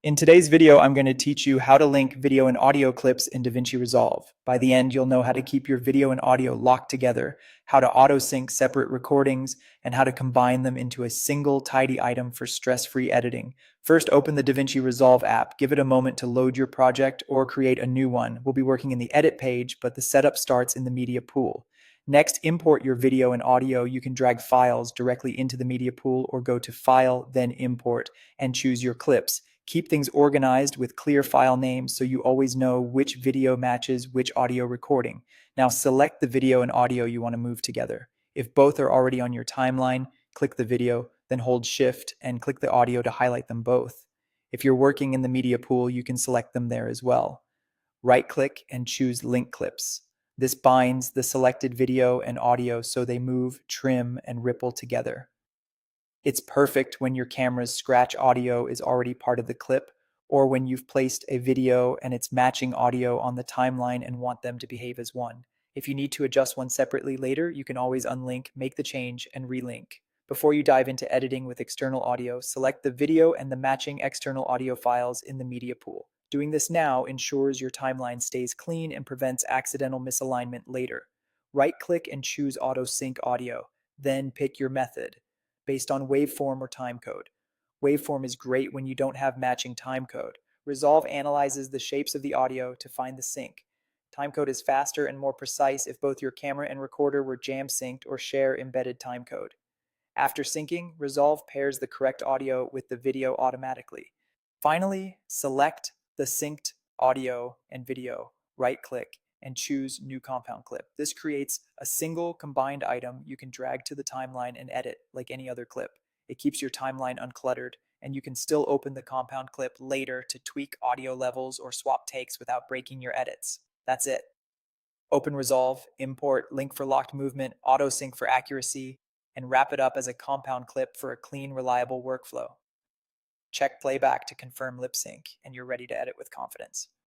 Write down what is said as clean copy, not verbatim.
In today's video, I'm going to teach you how to link video and audio clips in DaVinci Resolve. By the end, you'll know how to keep your video and audio locked together, how to auto-sync separate recordings, and how to combine them into a single tidy item for stress-free editing. First, open the DaVinci Resolve app. Give it a moment to load your project or create a new one. We'll be working in the edit page, but the setup starts in the media pool. Next, import your video and audio. You can drag files directly into the media pool or go to File, then Import, and choose your clips. Keep things organized with clear file names so you always know which video matches which audio recording. Now select the video and audio you want to move together. If both are already on your timeline, click the video, then hold Shift and click the audio to highlight them both. If you're working in the media pool, you can select them there as well. Right-click and choose Link Clips. This binds the selected video and audio so they move, trim, and ripple together. It's perfect when your camera's scratch audio is already part of the clip, or when you've placed a video and it's matching audio on the timeline and want them to behave as one. If you need to adjust one separately later, you can always unlink, make the change, and relink. Before you dive into editing with external audio, select the video and the matching external audio files in the media pool. Doing this now ensures your timeline stays clean and prevents accidental misalignment later. Right-click and choose Auto Sync Audio, then pick your method based on waveform or timecode. Waveform is great when you don't have matching timecode. Resolve analyzes the shapes of the audio to find the sync. Timecode is faster and more precise if both your camera and recorder were jam synced or share embedded timecode. After syncing, Resolve pairs the correct audio with the video automatically. Finally, select the synced audio and video, right-click, and choose New Compound Clip. This creates a single combined item you can drag to the timeline and edit like any other clip. It keeps your timeline uncluttered, and you can still open the compound clip later to tweak audio levels or swap takes without breaking your edits. That's it. Open Resolve, import, link for locked movement, auto sync for accuracy, and wrap it up as a compound clip for a clean, reliable workflow. Check playback to confirm lip sync, and you're ready to edit with confidence.